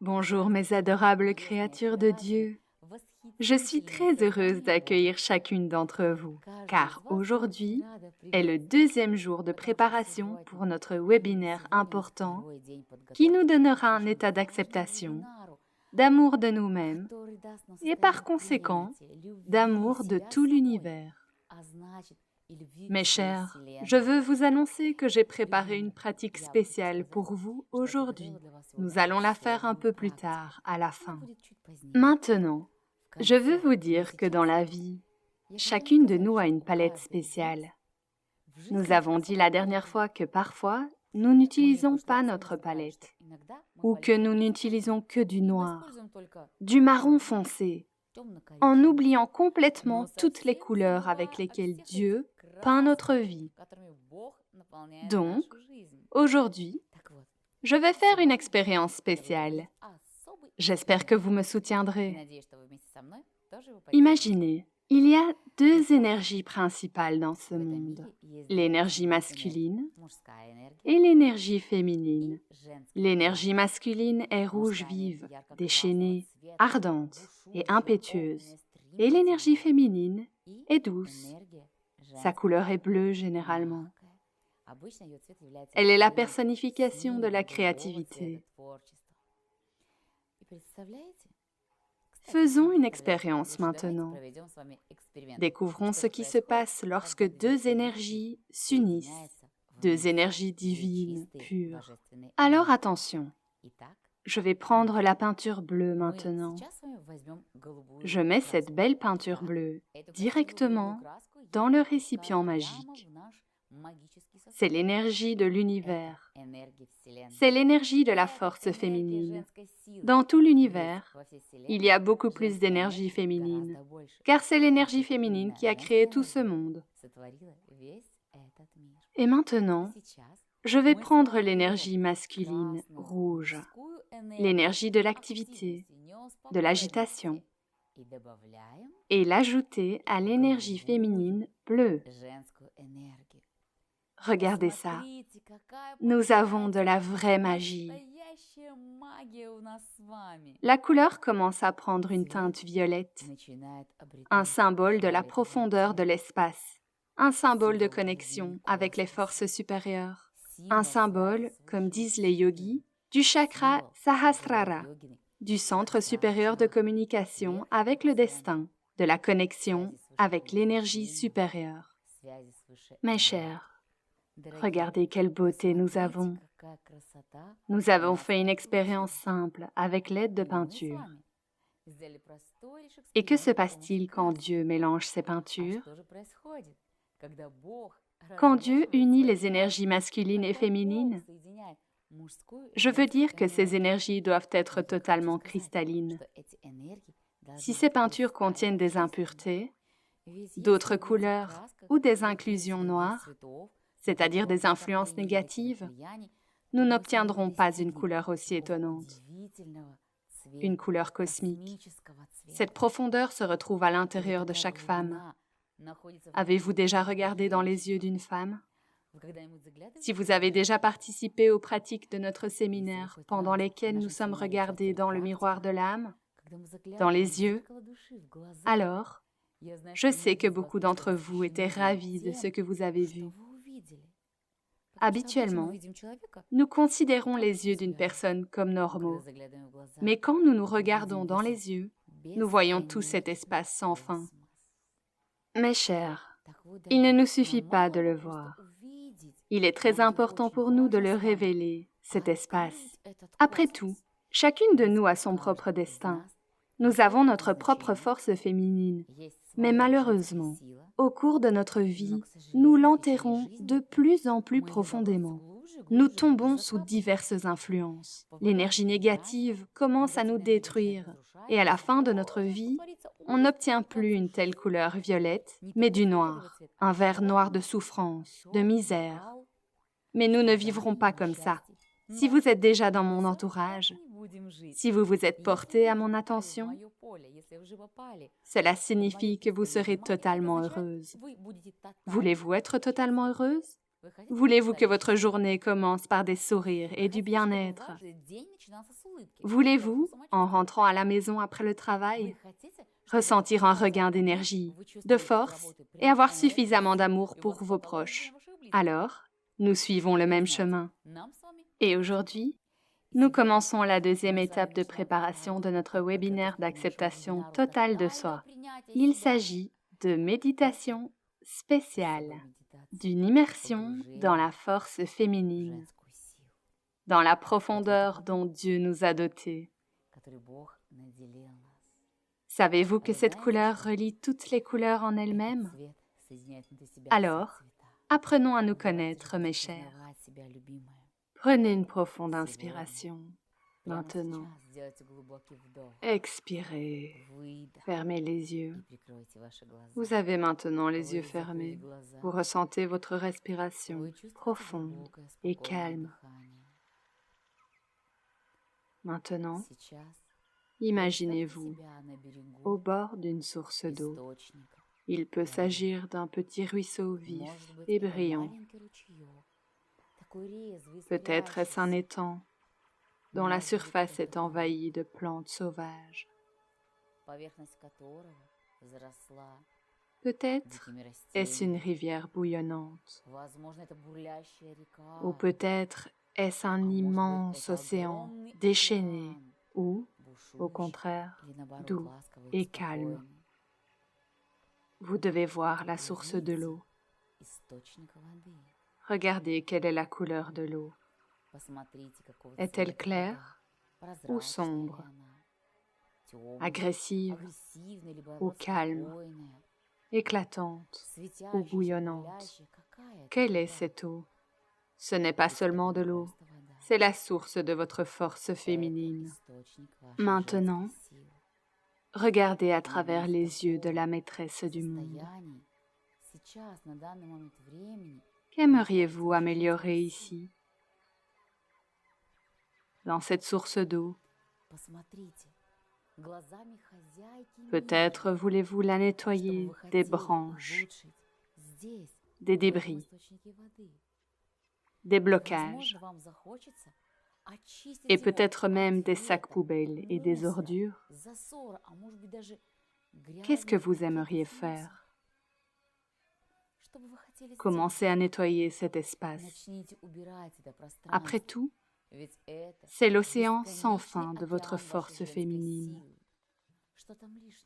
Bonjour mes adorables créatures de Dieu. Je suis très heureuse d'accueillir chacune d'entre vous, car aujourd'hui est le deuxième jour de préparation pour notre webinaire important qui nous donnera un état d'acceptation, d'amour de nous-mêmes et par conséquent d'amour de tout l'univers. Mes chers, je veux vous annoncer que j'ai préparé une pratique spéciale pour vous aujourd'hui. Nous allons la faire un peu plus tard, à la fin. Maintenant, je veux vous dire que dans la vie, chacune de nous a une palette spéciale. Nous avons dit la dernière fois que parfois, nous n'utilisons pas notre palette, ou que nous n'utilisons que du noir, du marron foncé, en oubliant complètement toutes les couleurs avec lesquelles Dieu peint notre vie. Donc, aujourd'hui, je vais faire une expérience spéciale. J'espère que vous me soutiendrez. Imaginez, il y a deux énergies principales dans ce monde, l'énergie masculine et l'énergie féminine. L'énergie masculine est rouge vive, déchaînée, ardente et impétueuse, et l'énergie féminine est douce. Sa couleur est bleue généralement. Elle est la personnification de la créativité. Faisons une expérience maintenant. Découvrons ce qui se passe lorsque deux énergies s'unissent, deux énergies divines, pures. Alors attention, je vais prendre la peinture bleue maintenant. Je mets cette belle peinture bleue directement dans le récipient magique. C'est l'énergie de l'univers. C'est l'énergie de la force féminine. Dans tout l'univers, il y a beaucoup plus d'énergie féminine, car c'est l'énergie féminine qui a créé tout ce monde. Et maintenant, je vais prendre l'énergie masculine, rouge, l'énergie de l'activité, de l'agitation, et l'ajouter à l'énergie féminine bleue. Regardez ça, nous avons de la vraie magie. La couleur commence à prendre une teinte violette, un symbole de la profondeur de l'espace, un symbole de connexion avec les forces supérieures, un symbole, comme disent les yogis, du chakra Sahasrara, du centre supérieur de communication avec le destin, de la connexion avec l'énergie supérieure. Mes chers, regardez quelle beauté nous avons. Nous avons fait une expérience simple avec l'aide de peinture. Et que se passe-t-il quand Dieu mélange ces peintures? Quand Dieu unit les énergies masculines et féminines, je veux dire que ces énergies doivent être totalement cristallines. Si ces peintures contiennent des impuretés, d'autres couleurs ou des inclusions noires, c'est-à-dire des influences négatives, nous n'obtiendrons pas une couleur aussi étonnante, une couleur cosmique. Cette profondeur se retrouve à l'intérieur de chaque femme. Avez-vous déjà regardé dans les yeux d'une femme? Si vous avez déjà participé aux pratiques de notre séminaire pendant lesquelles nous sommes regardés dans le miroir de l'âme, dans les yeux, alors, je sais que beaucoup d'entre vous étaient ravis de ce que vous avez vu. Habituellement, nous considérons les yeux d'une personne comme normaux, mais quand nous nous regardons dans les yeux, nous voyons tout cet espace sans fin. Mes chers, il ne nous suffit pas de le voir. Il est très important pour nous de le révéler, cet espace. Après tout, chacune de nous a son propre destin. Nous avons notre propre force féminine, mais malheureusement, au cours de notre vie, nous l'enterrons de plus en plus profondément. Nous tombons sous diverses influences. L'énergie négative commence à nous détruire, et à la fin de notre vie, on n'obtient plus une telle couleur violette, mais du noir, un vert noir de souffrance, de misère. Mais nous ne vivrons pas comme ça. Si vous êtes déjà dans mon entourage, si vous vous êtes porté à mon attention, cela signifie que vous serez totalement heureuse. Voulez-vous être totalement heureuse? Voulez-vous que votre journée commence par des sourires et du bien-être? Voulez-vous, en rentrant à la maison après le travail, ressentir un regain d'énergie, de force et avoir suffisamment d'amour pour vos proches? Alors, nous suivons le même chemin. Et aujourd'hui, nous commençons la deuxième étape de préparation de notre webinaire d'acceptation totale de soi. Il s'agit de méditation spéciale, d'une immersion dans la force féminine, dans la profondeur dont Dieu nous a dotés. Savez-vous que cette couleur relie toutes les couleurs en elle-même? Alors, apprenons à nous connaître, mes chers. Prenez une profonde inspiration. Maintenant, expirez. Fermez les yeux. Vous avez maintenant les yeux fermés. Vous ressentez votre respiration profonde et calme. Maintenant, imaginez-vous au bord d'une source d'eau. Il peut s'agir d'un petit ruisseau vif et brillant. Peut-être est-ce un étang dont la surface est envahie de plantes sauvages. Peut-être est-ce une rivière bouillonnante. Ou peut-être est-ce un immense océan déchaîné ou, au contraire, doux et calme. Vous devez voir la source de l'eau. Regardez quelle est la couleur de l'eau. Est-elle claire ou sombre, agressive ou calme, éclatante ou bouillonnante? Quelle est cette eau? Ce n'est pas seulement de l'eau, c'est la source de votre force féminine. Maintenant, regardez à travers les yeux de la maîtresse du monde. Qu'aimeriez-vous améliorer ici, dans cette source d'eau? Peut-être voulez-vous la nettoyer des branches, des débris, des blocages, et peut-être même des sacs poubelles et des ordures. Qu'est-ce que vous aimeriez faire? Commencez à nettoyer cet espace. Après tout, c'est l'océan sans fin de votre force féminine.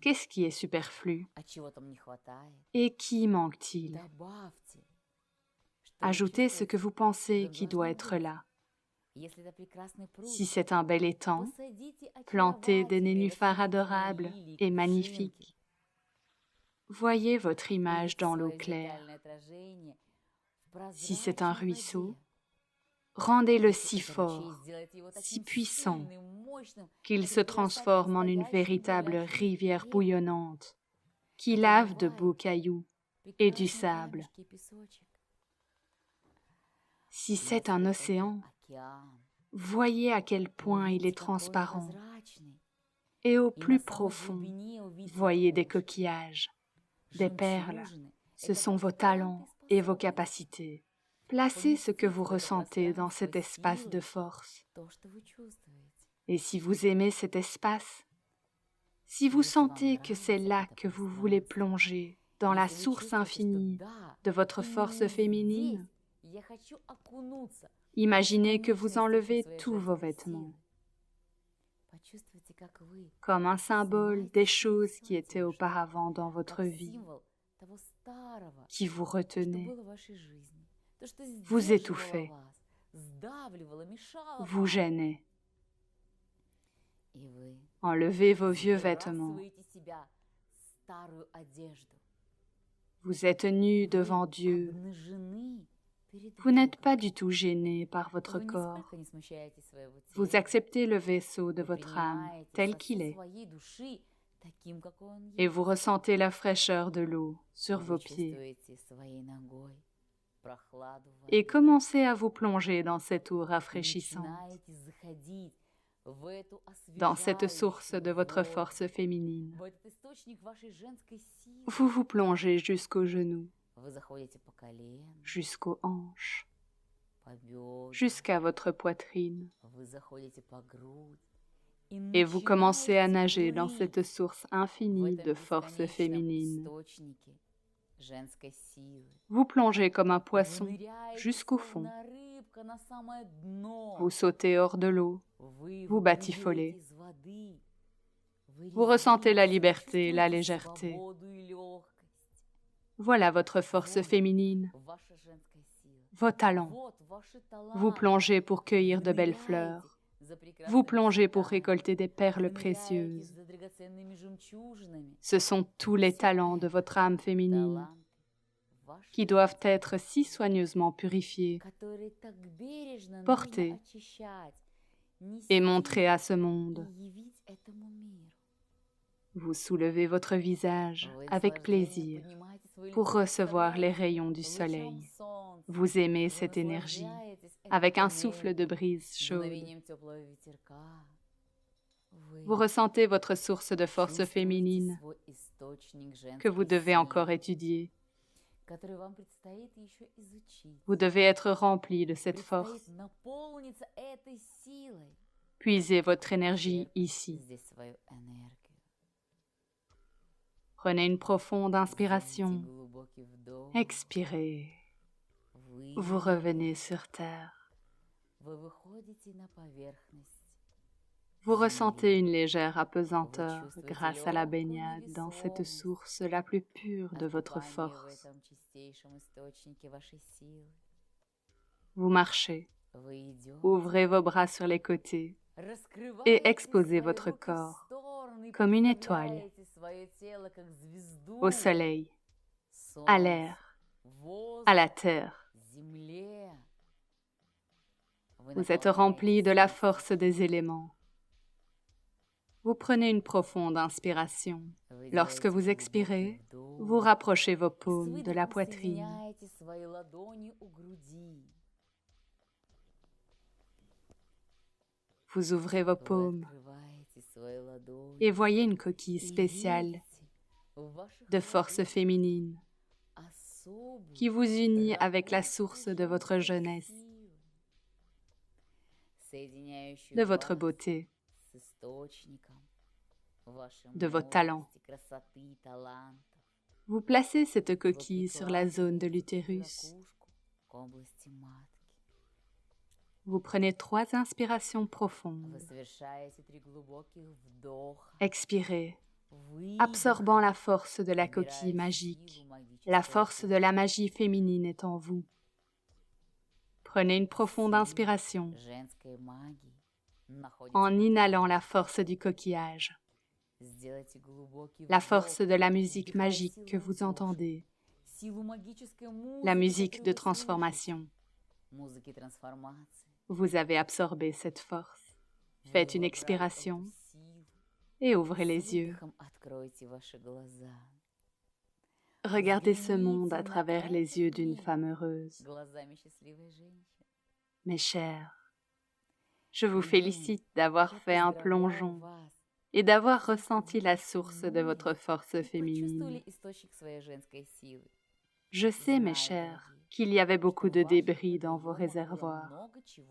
Qu'est-ce qui est superflu? Et qui manque-t-il? Ajoutez ce que vous pensez qui doit être là. Si c'est un bel étang, plantez des nénuphars adorables et magnifiques. Voyez votre image dans l'eau claire. Si c'est un ruisseau, rendez-le si fort, si puissant, qu'il se transforme en une véritable rivière bouillonnante, qui lave de beaux cailloux et du sable. Si c'est un océan, voyez à quel point il est transparent. Et au plus profond, voyez des coquillages, des perles. Ce sont vos talents et vos capacités. Placez ce que vous ressentez dans cet espace de force. Et si vous aimez cet espace, si vous sentez que c'est là que vous voulez plonger dans la source infinie de votre force féminine, imaginez que vous enlevez tous vos vêtements, comme un symbole des choses qui étaient auparavant dans votre vie, qui vous retenaient, vous étouffaient, vous gênaient. Enlevez vos vieux vêtements. Vous êtes nus devant Dieu. Vous n'êtes pas du tout gêné par votre corps. Vous acceptez le vaisseau de votre âme tel qu'il est. Et vous ressentez la fraîcheur de l'eau sur vos pieds. Et commencez à vous plonger dans cette eau rafraîchissante, dans cette source de votre force féminine. Vous vous plongez jusqu'aux genoux, jusqu'aux hanches, jusqu'à votre poitrine. et vous commencez à nager dans cette source infinie de force féminine. Vous plongez comme un poisson jusqu'au fond. Vous sautez hors de l'eau, vous batifolez. Vous ressentez la liberté, la légèreté. Voilà votre force féminine, vos talents. Vous plongez pour cueillir de belles fleurs. Vous plongez pour récolter des perles précieuses. Ce sont tous les talents de votre âme féminine qui doivent être si soigneusement purifiés, portés et montrés à ce monde. Vous soulevez votre visage avec plaisir pour recevoir les rayons du soleil. Vous aimez cette énergie avec un souffle de brise chaude. Vous ressentez votre source de force féminine que vous devez encore étudier. Vous devez être rempli de cette force. Puisez votre énergie ici. Prenez une profonde inspiration. Expirez. Vous revenez sur terre. Vous ressentez une légère apesanteur grâce à la baignade dans cette source la plus pure de votre force. Vous marchez, ouvrez vos bras sur les côtés et exposez votre corps comme une étoile au soleil, à l'air, à la terre. Vous êtes rempli de la force des éléments. Vous prenez une profonde inspiration. Lorsque vous expirez, vous rapprochez vos paumes de la poitrine. Vous ouvrez vos paumes et voyez une coquille spéciale de force féminine qui vous unit avec la source de votre jeunesse, de votre beauté, de vos talents. Vous placez cette coquille sur la zone de l'utérus. Vous prenez 3 inspirations profondes. Expirez, absorbant la force de la coquille magique. La force de la magie féminine est en vous. Prenez une profonde inspiration en inhalant la force du coquillage, la force de la musique magique que vous entendez, la musique de transformation. Vous avez absorbé cette force. Faites une expiration et ouvrez les yeux. Regardez ce monde à travers les yeux d'une femme heureuse. Mes chers, je vous félicite d'avoir fait un plongeon et d'avoir ressenti la source de votre force féminine. Je sais, mes chers, qu'il y avait beaucoup de débris dans vos réservoirs.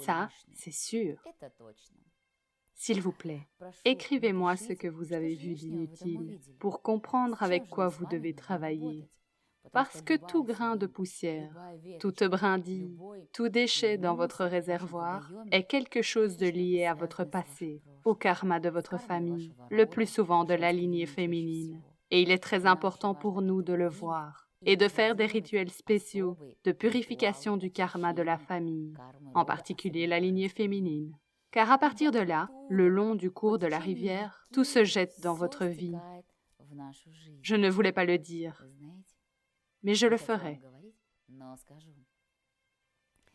Ça, c'est sûr. S'il vous plaît, écrivez-moi ce que vous avez vu d'inutile pour comprendre avec quoi vous devez travailler. Parce que tout grain de poussière, toute brindille, tout déchet dans votre réservoir est quelque chose de lié à votre passé, au karma de votre famille, le plus souvent de la lignée féminine. Et il est très important pour nous de le voir et de faire des rituels spéciaux de purification du karma de la famille, en particulier la lignée féminine. Car à partir de là, le long du cours de la rivière, tout se jette dans votre vie. Je ne voulais pas le dire, mais je le ferai.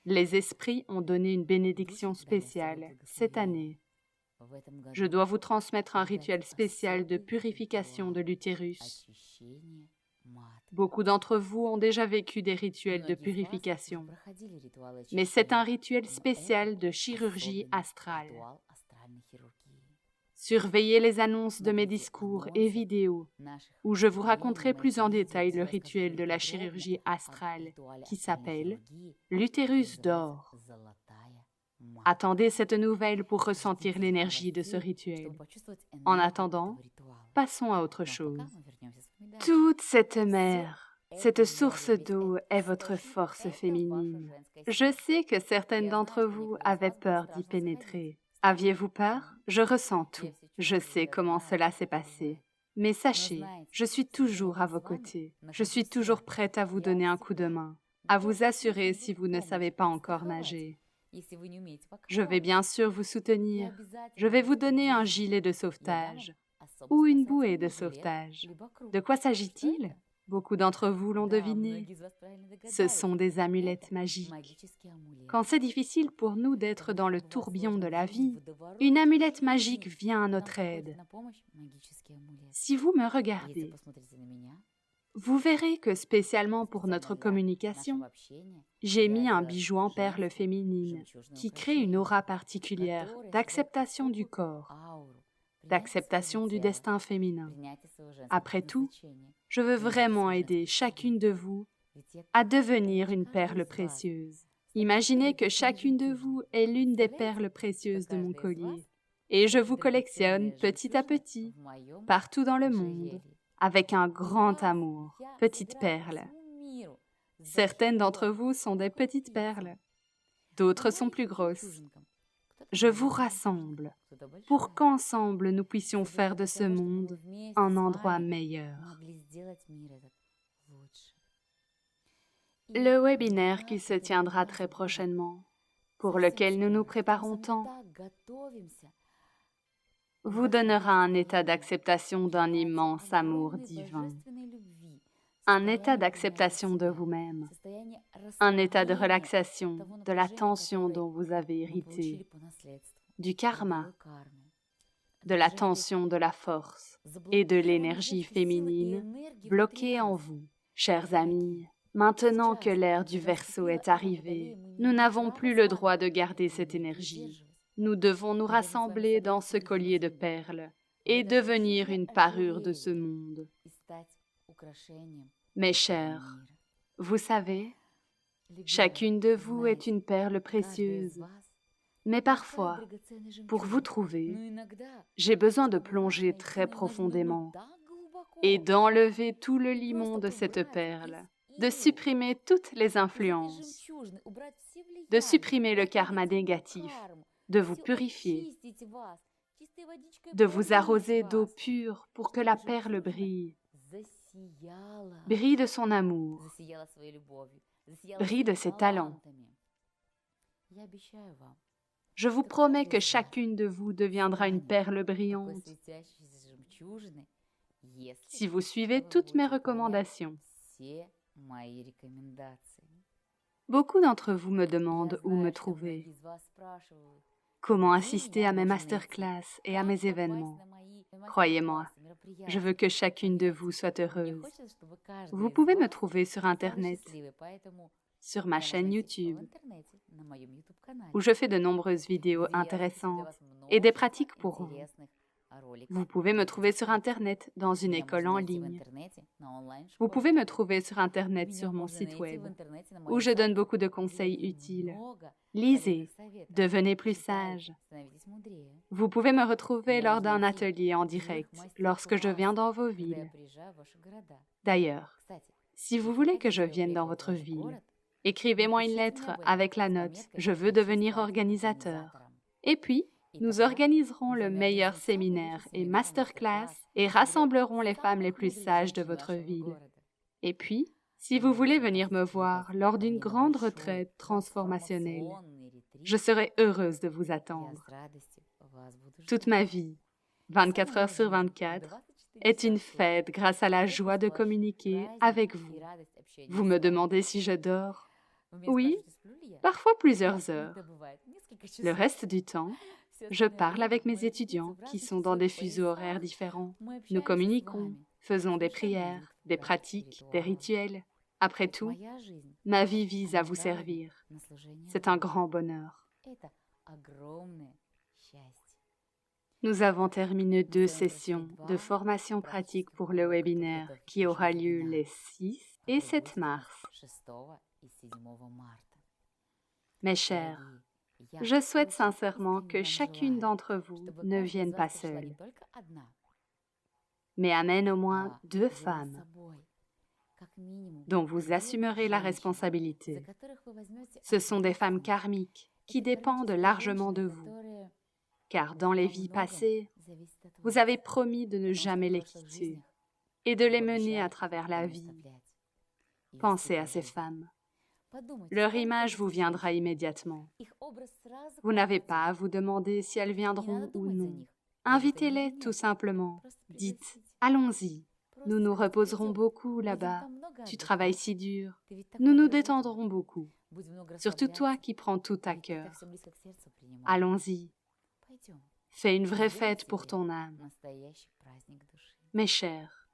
Les esprits ont donné une bénédiction spéciale cette année. Je dois vous transmettre un rituel spécial de purification de l'utérus. Beaucoup d'entre vous ont déjà vécu des rituels de purification, mais c'est un rituel spécial de chirurgie astrale. Surveillez les annonces de mes discours et vidéos, où je vous raconterai plus en détail le rituel de la chirurgie astrale, qui s'appelle l'utérus d'or. Attendez cette nouvelle pour ressentir l'énergie de ce rituel. En attendant, passons à autre chose. Toute cette mer, cette source d'eau est votre force féminine. Je sais que certaines d'entre vous avaient peur d'y pénétrer. Aviez-vous peur? Je ressens tout. Je sais comment cela s'est passé. Mais sachez, je suis toujours à vos côtés. Je suis toujours prête à vous donner un coup de main, à vous assurer si vous ne savez pas encore nager. Je vais bien sûr vous soutenir. Je vais vous donner un gilet de sauvetage ou une bouée de sauvetage. De quoi s'agit-il? Beaucoup d'entre vous l'ont deviné. Ce sont des amulettes magiques. Quand c'est difficile pour nous d'être dans le tourbillon de la vie, une amulette magique vient à notre aide. Si vous me regardez, vous verrez que spécialement pour notre communication, j'ai mis un bijou en perles féminines qui crée une aura particulière d'acceptation du corps, d'acceptation du destin féminin. Après tout, je veux vraiment aider chacune de vous à devenir une perle précieuse. Imaginez que chacune de vous est l'une des perles précieuses de mon collier, et je vous collectionne petit à petit, partout dans le monde, avec un grand amour, petites perles. Certaines d'entre vous sont des petites perles, d'autres sont plus grosses. Je vous rassemble pour qu'ensemble nous puissions faire de ce monde un endroit meilleur. Le webinaire qui se tiendra très prochainement, pour lequel nous nous préparons tant, vous donnera un état d'acceptation d'un immense amour divin, un état d'acceptation de vous-même, un état de relaxation de la tension dont vous avez hérité, du karma, de la tension de la force et de l'énergie féminine bloquée en vous. Chers amis, maintenant que l'ère du Verseau est arrivée, nous n'avons plus le droit de garder cette énergie. Nous devons nous rassembler dans ce collier de perles et devenir une parure de ce monde. Mes chers, vous savez, chacune de vous est une perle précieuse. Mais parfois, pour vous trouver, j'ai besoin de plonger très profondément et d'enlever tout le limon de cette perle, de supprimer toutes les influences, de supprimer le karma négatif, de vous purifier, de vous arroser d'eau pure pour que la perle brille, brille de son amour, brille de ses talents. Je vous promets que chacune de vous deviendra une perle brillante si vous suivez toutes mes recommandations. Beaucoup d'entre vous me demandent où me trouver, comment assister à mes masterclass et à mes événements. Croyez-moi, je veux que chacune de vous soit heureuse. Vous pouvez me trouver sur Internet, sur ma chaîne YouTube, où je fais de nombreuses vidéos intéressantes et des pratiques pour vous. Vous pouvez me trouver sur Internet dans une école en ligne. Vous pouvez me trouver sur Internet sur mon site web, où je donne beaucoup de conseils utiles. Lisez, devenez plus sage. Vous pouvez me retrouver lors d'un atelier en direct, lorsque je viens dans vos villes. D'ailleurs, si vous voulez que je vienne dans votre ville, écrivez-moi une lettre avec la note « Je veux devenir organisateur ». Et puis, nous organiserons le meilleur séminaire et masterclass et rassemblerons les femmes les plus sages de votre ville. Et puis, si vous voulez venir me voir lors d'une grande retraite transformationnelle, je serai heureuse de vous attendre. Toute ma vie, 24 heures sur 24, est une fête grâce à la joie de communiquer avec vous. Vous me demandez si je dors? Oui, parfois plusieurs heures. Le reste du temps, je parle avec mes étudiants qui sont dans des fuseaux horaires différents. Nous communiquons, faisons des prières, des pratiques, des rituels. Après tout, ma vie vise à vous servir. C'est un grand bonheur. Nous avons terminé 2 sessions de formation pratique pour le webinaire qui aura lieu les 6 et 7 mars. Mes chers, Je souhaite sincèrement que chacune d'entre vous ne vienne pas seule, mais amène au moins 2 femmes dont vous assumerez la responsabilité. Ce sont des femmes karmiques qui dépendent largement de vous, car dans les vies passées, vous avez promis de ne jamais les quitter et de les mener à travers la vie. Pensez à ces femmes. Leur image vous viendra immédiatement. Vous n'avez pas à vous demander si elles viendront ou non. Invitez-les tout simplement. Dites « Allons-y, nous nous reposerons beaucoup là-bas. Tu travailles si dur. Nous nous détendrons beaucoup. Surtout toi qui prends tout à cœur. Allons-y. Fais une vraie fête pour ton âme. » Mes chers,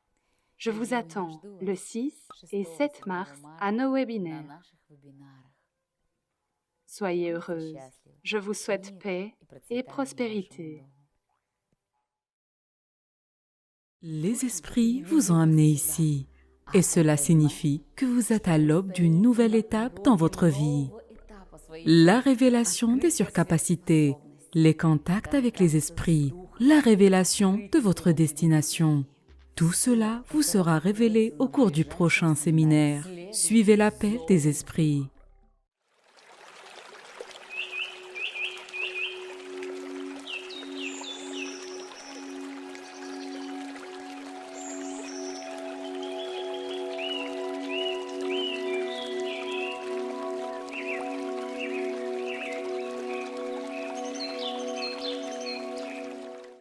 je vous attends le 6 et 7 mars à nos webinaires. Soyez heureuses. Je vous souhaite paix et prospérité. Les esprits vous ont amené ici, et cela signifie que vous êtes à l'aube d'une nouvelle étape dans votre vie. La révélation des surcapacités, les contacts avec les esprits, la révélation de votre destination. Tout cela vous sera révélé au cours du prochain séminaire. Suivez l'appel des esprits.